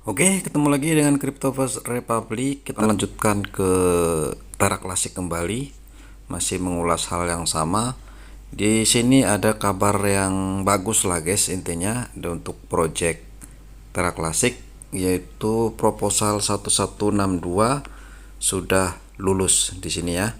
Oke, ketemu lagi dengan Crypto First Republic. Kita lanjutkan ke Tera Klasik kembali, masih mengulas hal yang sama. Di sini ada kabar yang bagus lah guys, intinya untuk project Tera Klasik, yaitu proposal 1162 sudah lulus di sini ya.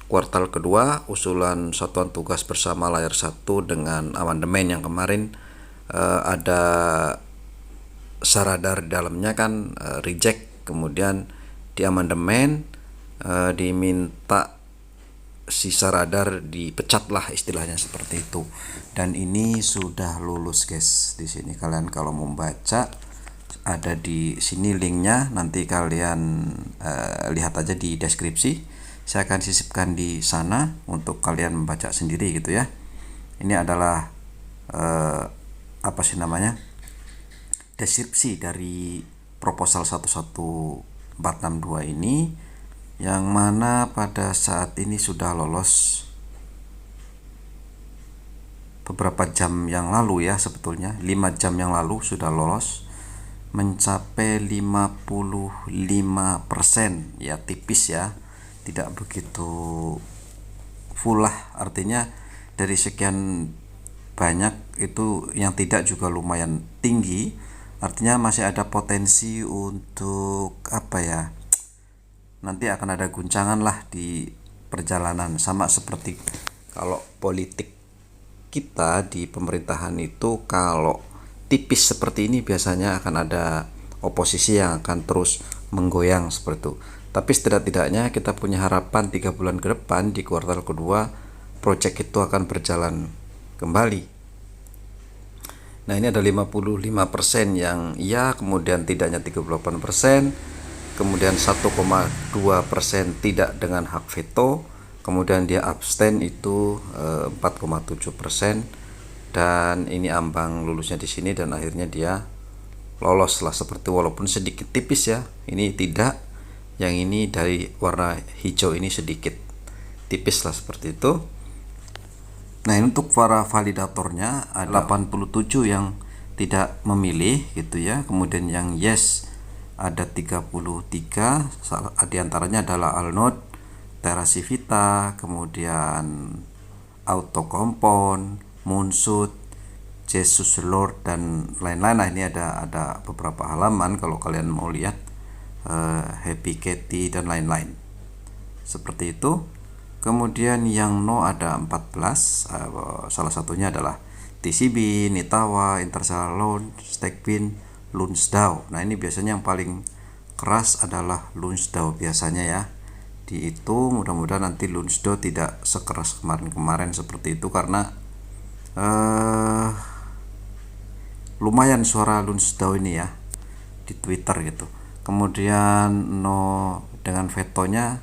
Kuartal kedua usulan satuan tugas bersama layar 1 dengan amandemen yang kemarin ada Saradar di dalamnya kan reject, kemudian di amandemen diminta si Saradar dipecat lah, istilahnya seperti itu. Dan ini sudah lulus guys. Di sini kalian kalau mau baca ada di sini linknya, nanti kalian lihat aja di deskripsi. Saya akan sisipkan di sana untuk kalian membaca sendiri gitu ya. Ini adalah apa sih namanya, deskripsi dari proposal 11462 ini, yang mana pada saat ini sudah lolos beberapa jam yang lalu ya, sebetulnya 5 jam yang lalu sudah lolos, mencapai 55% ya, tipis ya, tidak begitu full lah, artinya dari sekian banyak itu yang tidak juga lumayan tinggi, artinya masih ada potensi untuk apa ya, nanti akan ada guncangan lah di perjalanan. Sama seperti kalau politik kita di pemerintahan itu, kalau tipis seperti ini biasanya akan ada oposisi yang akan terus menggoyang seperti itu. Tapi setidak-tidaknya kita punya harapan 3 bulan ke depan di kuartal kedua proyek itu akan berjalan kembali. Nah, ini ada 55% yang iya, kemudian tidaknya 38%, kemudian 1,2% tidak dengan hak veto, kemudian dia abstain itu 4,7%, dan ini ambang lulusnya di sini, dan akhirnya dia lolos lah seperti, walaupun sedikit tipis ya. Ini tidak, yang ini dari warna hijau ini sedikit tipis lah seperti itu. Nah, ini untuk para validatornya ada 87 yang tidak memilih gitu ya. Kemudian yang yes ada 33, diantaranya adalah Alnode, Terasivita, kemudian Auto Compound, Moonshot, Jesus Lord, dan lain-lain. Nah, ini ada beberapa halaman kalau kalian mau lihat, Happy Kitty dan lain-lain seperti itu. Kemudian yang no ada 14, salah satunya adalah TCB, Nitawa, Interstellar Launch, Stakebin, Lunsdao. Nah, ini biasanya yang paling keras adalah Lunsdao biasanya ya. Di itu mudah-mudahan nanti Lunsdao tidak sekeras kemarin-kemarin seperti itu, karena lumayan suara Lunsdao ini ya di Twitter gitu. Kemudian no dengan vetonya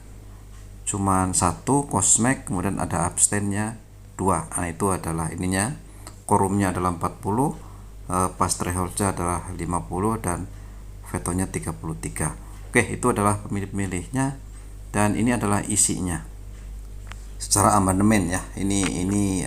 cuman 1, Cosmec, kemudian ada abstennya 2. Nah, itu adalah ininya, quorumnya adalah 40, pas thresholdnya adalah 50, dan vetonya 33. Oke, itu adalah pemilih-pemilihnya, dan ini adalah isinya secara amandemen ya. Ini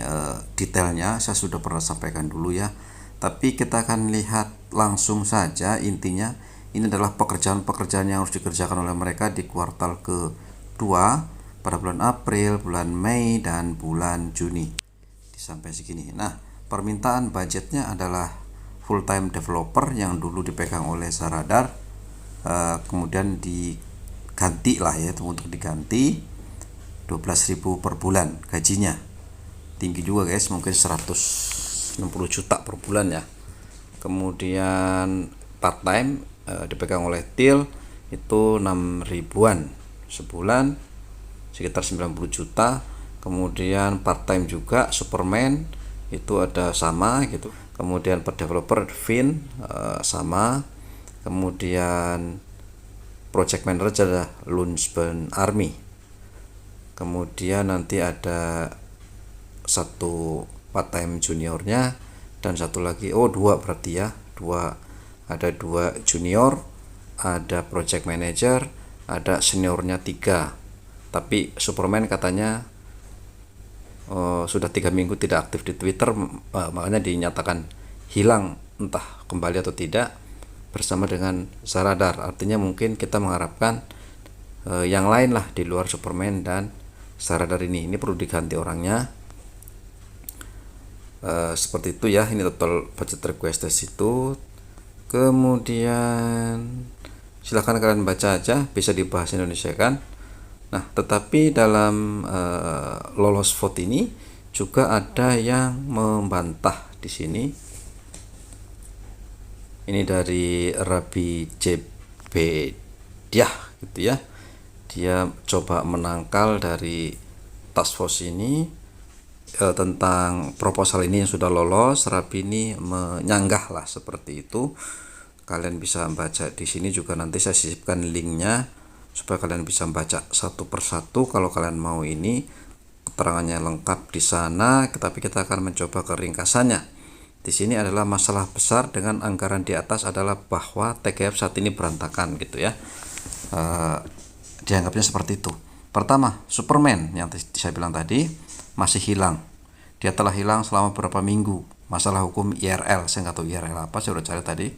detailnya saya sudah pernah sampaikan dulu ya, tapi kita akan lihat langsung saja. Intinya ini adalah pekerjaan-pekerjaan yang harus dikerjakan oleh mereka di kuartal kedua pada bulan April, bulan Mei, dan bulan Juni. Sampai segini. Nah, permintaan budgetnya adalah full time developer yang dulu dipegang oleh Saradar, kemudian diganti lah ya, untuk diganti 12.000 per bulan gajinya. Tinggi juga guys, mungkin 160 juta per bulan ya. Kemudian part time dipegang oleh TIL itu 6 ribuan sebulan, sekitar 90 juta. Kemudian part time juga Superman itu ada sama gitu. Kemudian per developer Vin sama. Kemudian project manager adalah Lunchburn Army. Kemudian nanti ada satu part time juniornya, dan satu lagi, dua berarti ya, ada dua junior, ada project manager, ada seniornya 3. Tapi Superman katanya sudah 3 minggu tidak aktif di Twitter, makanya dinyatakan hilang, entah kembali atau tidak. bersama dengan Zaradar. Artinya mungkin kita mengharapkan yang lain lah di luar Superman dan Zaradar ini perlu diganti orangnya. Seperti itu ya, ini total budget request itu. Kemudian silahkan kalian baca aja, bisa dibahas Indonesia kan. Nah, tetapi dalam lolos vote ini juga ada yang membantah di sini. Ini dari Rabi Jebediah gitu ya. Dia coba menangkal dari task force ini tentang proposal ini yang sudah lolos. Rabi ini menyanggah lah seperti itu. Kalian bisa baca di sini juga, nanti saya sisipkan linknya supaya kalian bisa baca satu persatu. Kalau kalian mau ini keterangannya lengkap di sana, tapi kita akan mencoba ke ringkasannya. Di sini adalah masalah besar dengan anggaran di atas adalah bahwa TGF saat ini berantakan gitu ya. Dianggapnya seperti itu. Pertama, Superman yang saya bilang tadi masih hilang. Dia telah hilang selama beberapa minggu. Masalah hukum IRL, saya nggak tahu IRL apa, saya udah cari tadi.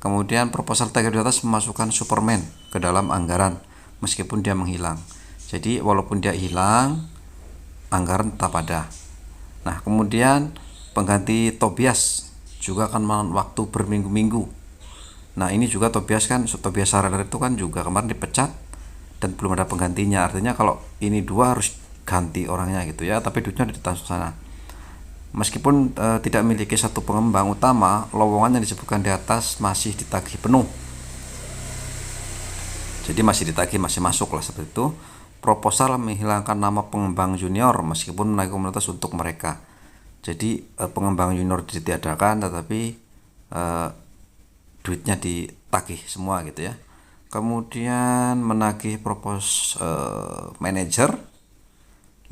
Kemudian proposal TGF di atas memasukkan Superman ke dalam anggaran meskipun dia menghilang. Jadi walaupun dia hilang, anggaran tetap ada. Nah, kemudian pengganti Tobias juga akan memakan waktu berminggu-minggu. Nah, ini juga Tobias Zaradar itu kan juga kemarin dipecat dan belum ada penggantinya. Artinya kalau ini dua harus ganti orangnya gitu ya, tapi duitnya ditransfer sana. Meskipun tidak memiliki satu pengembang utama, lowongan yang disebutkan di atas masih ditagih penuh. Jadi masih ditagih, masih masuk lah seperti itu. Proposal menghilangkan nama pengembang junior meskipun menaiki komunitas untuk mereka. Jadi pengembang junior ditiadakan, tetapi duitnya ditagih semua gitu ya. Kemudian menagih manajer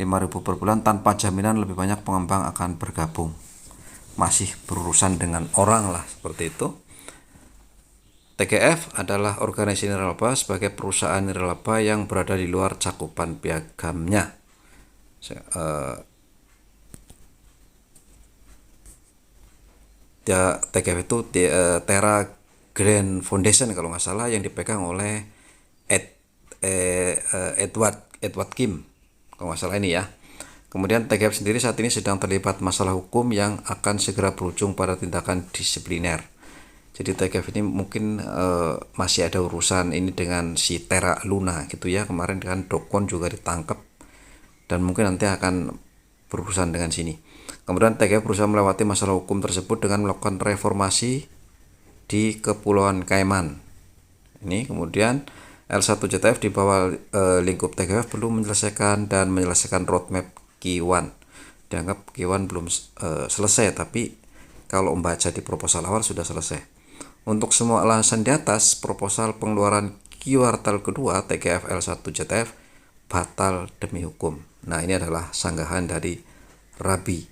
5.000 per bulan tanpa jaminan lebih banyak pengembang akan bergabung. Masih berurusan dengan orang lah seperti itu. TGF adalah organisasi nirlaba sebagai perusahaan nirlaba yang berada di luar cakupan piagamnya. TGF itu Terra Grand Foundation kalau nggak salah, yang dipegang oleh Edward Kim kalau nggak salah ini ya. Kemudian TGF sendiri saat ini sedang terlibat masalah hukum yang akan segera berujung pada tindakan disipliner. Jadi TGF ini mungkin masih ada urusan ini dengan si Terra Luna gitu ya. Kemarin kan Dokon juga ditangkap dan mungkin nanti akan berurusan dengan sini. Kemudian TGF berusaha melewati masalah hukum tersebut dengan melakukan reformasi di Kepulauan Cayman. Ini kemudian L1JTF di bawah lingkup TGF perlu menyelesaikan roadmap Q1. Dianggap Q1 belum selesai, tapi kalau membaca di proposal awal sudah selesai. Untuk semua alasan di atas, proposal pengeluaran kuartal kedua TGF L1JTF batal demi hukum. Nah, ini adalah sanggahan dari Rabi.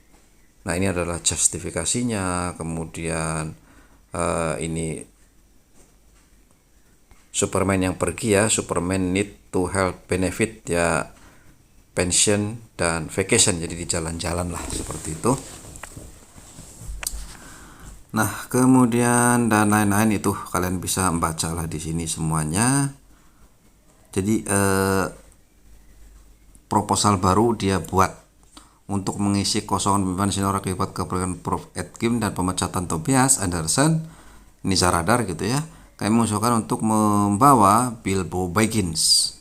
Nah, ini adalah justifikasinya. Kemudian ini Superman yang pergi ya, Superman need to health benefit ya, pension dan vacation, jadi di jalan-jalan lah seperti itu. Nah, kemudian dan lain-lain itu kalian bisa membaca lah di sini semuanya. Jadi proposal baru dia buat untuk mengisi kosongan pimpinan senior akibat kepergian Prof. Ed Kim dan pemecatan Tobias Anderson, ini Zaradar gitu ya. Kami mengusulkan untuk membawa Bilbo Baggins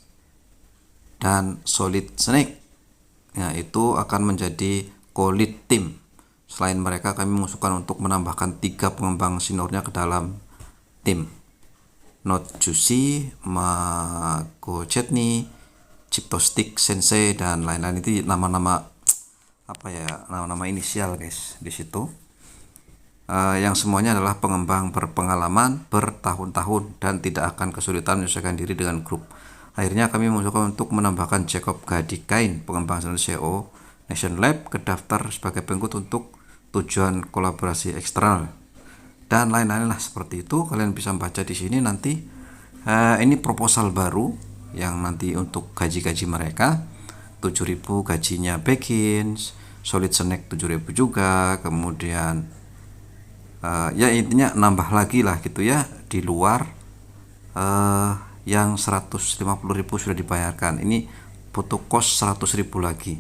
dan Solid Snake. Ya, itu akan menjadi co-lead team. Selain mereka, kami mengusulkan untuk menambahkan 3 pengembang seniornya ke dalam tim. Not Juicy, Mako Chetney, Chiptostic Sensei dan lain-lain. Itu nama-nama apa ya? Nama-nama inisial guys di situ. Yang semuanya adalah pengembang berpengalaman bertahun-tahun dan tidak akan kesulitan menyesuaikan diri dengan grup. Akhirnya kami mengusulkan untuk menambahkan Jacob Gadikain, pengembang CEO Nation Lab, ke daftar sebagai pengikut untuk tujuan kolaborasi eksternal dan lain-lain lah seperti itu. Kalian bisa baca di sini nanti. Ini proposal baru yang nanti untuk gaji-gaji mereka. 7.000 gajinya Baggins, Solid Snake 7.000 juga, kemudian Ya intinya nambah lagi lah gitu ya, di luar yang 150.000 sudah dibayarkan. Ini butuh kos 100.000 lagi,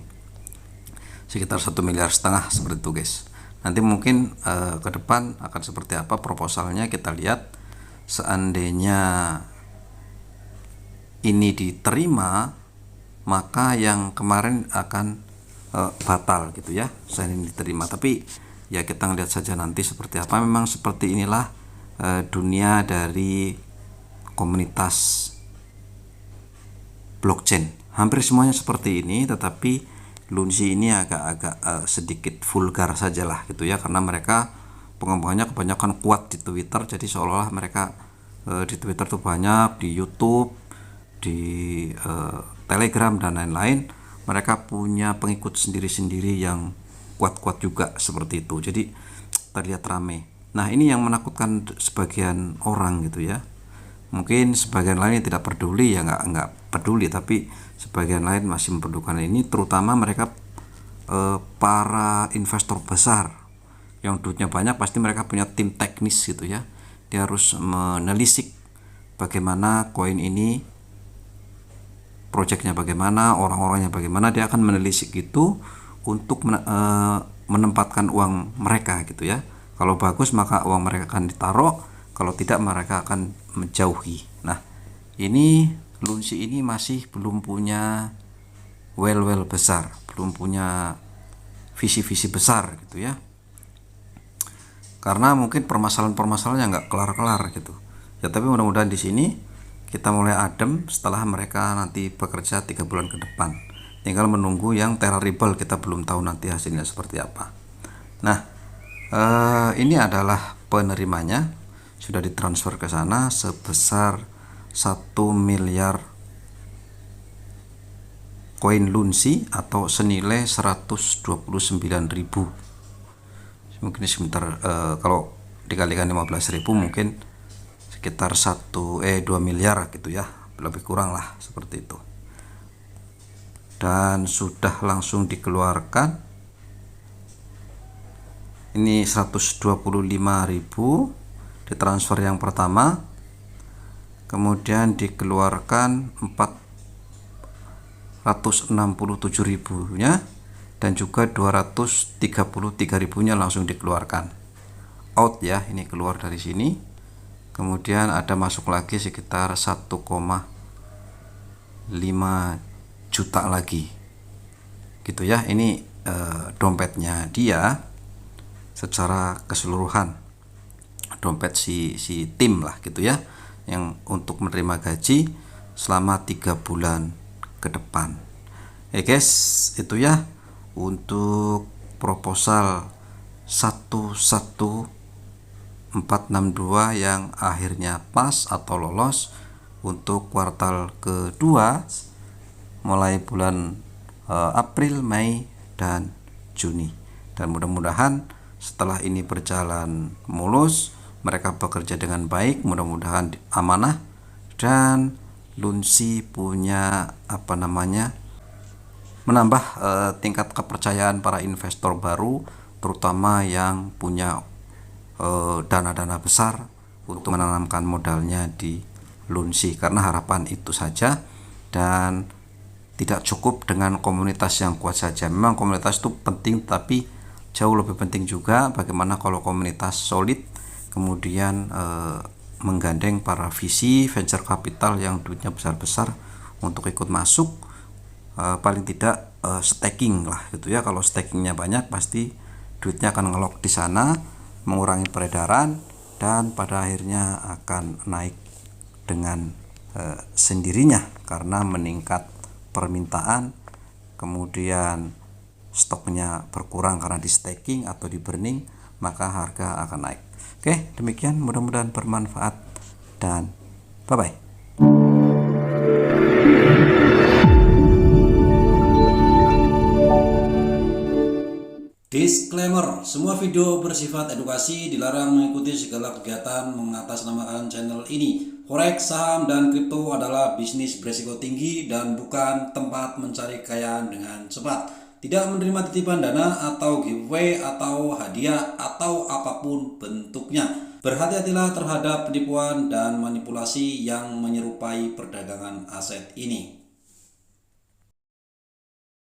sekitar 1,5 miliar seperti itu guys. Nanti mungkin ke depan akan seperti apa proposalnya, kita lihat. Seandainya ini diterima, maka yang kemarin akan batal gitu ya, saya ini diterima. Tapi ya kita ngeliat saja nanti seperti apa. Memang seperti inilah dunia dari komunitas blockchain, hampir semuanya seperti ini. Tetapi Lunsi ini agak-agak sedikit vulgar sajalah gitu ya, karena mereka pengembangannya kebanyakan kuat di Twitter. Jadi seolah-olah mereka di Twitter tuh banyak, di YouTube, di Telegram dan lain-lain, mereka punya pengikut sendiri-sendiri yang kuat-kuat juga seperti itu. Jadi terlihat rame. Nah ini yang menakutkan sebagian orang gitu ya. Mungkin sebagian lain tidak peduli, ya nggak peduli, tapi sebagian lain masih memperdulikan ini, terutama mereka para investor besar yang duitnya banyak. Pasti mereka punya tim teknis gitu ya, dia harus menelisik bagaimana koin ini, proyeknya bagaimana, orang-orangnya bagaimana. Dia akan menelisik itu untuk menempatkan uang mereka gitu ya. Kalau bagus maka uang mereka akan ditaruh, kalau tidak mereka akan menjauhi. Nah ini Lunsi ini masih belum punya well besar, belum punya visi-visi besar gitu ya, karena mungkin permasalahan-permasalahannya nggak kelar-kelar gitu ya. Tapi mudah-mudahan di sini kita mulai adem setelah mereka nanti bekerja 3 bulan ke depan. Tinggal menunggu yang Terra Ripple, kita belum tahu nanti hasilnya seperti apa. Nah ini adalah penerimanya, sudah ditransfer ke sana sebesar 1 miliar koin Lunsi atau senilai 129.000. Mungkin sebentar kalau dikalikan 15.000 mungkin sekitar 2 miliar gitu ya, lebih kurang lah seperti itu. Dan sudah langsung dikeluarkan. Ini 125.000 ditransfer yang pertama, kemudian dikeluarkan 467.000 nya, dan juga 233.000 nya langsung dikeluarkan out ya. Ini keluar dari sini, kemudian ada masuk lagi sekitar 1,5 juta lagi gitu ya. Ini dompetnya dia secara keseluruhan, dompet si tim lah gitu ya, yang untuk menerima gaji selama 3 bulan ke depan. Guys, itu ya untuk proposal 11462 yang akhirnya pas atau lolos untuk kuartal kedua mulai bulan April, Mei, dan Juni. Dan mudah-mudahan setelah ini berjalan mulus, mereka bekerja dengan baik, mudah-mudahan amanah, dan Lunsi punya menambah tingkat kepercayaan para investor baru, terutama yang punya dana-dana besar untuk menanamkan modalnya di Lunsi. Karena harapan itu saja, dan tidak cukup dengan komunitas yang kuat saja. Memang komunitas itu penting, tapi jauh lebih penting juga bagaimana kalau komunitas solid, kemudian menggandeng para VC, venture capital yang duitnya besar-besar untuk ikut masuk. Paling tidak staking lah gitu ya. Kalau stakingnya banyak, pasti duitnya akan ngelok di sana, mengurangi peredaran, dan pada akhirnya akan naik dengan sendirinya karena meningkat permintaan, kemudian stoknya berkurang karena di staking atau di burning, maka harga akan naik. Oke, demikian, mudah-mudahan bermanfaat, dan bye-bye. Disclaimer, semua video bersifat edukasi, dilarang mengikuti segala kegiatan mengatasnamakan channel ini. Forex, saham, dan kripto adalah bisnis beresiko tinggi dan bukan tempat mencari kekayaan dengan cepat. tidak menerima titipan dana atau giveaway atau hadiah atau apapun bentuknya. Berhati-hatilah terhadap penipuan dan manipulasi yang menyerupai perdagangan aset ini.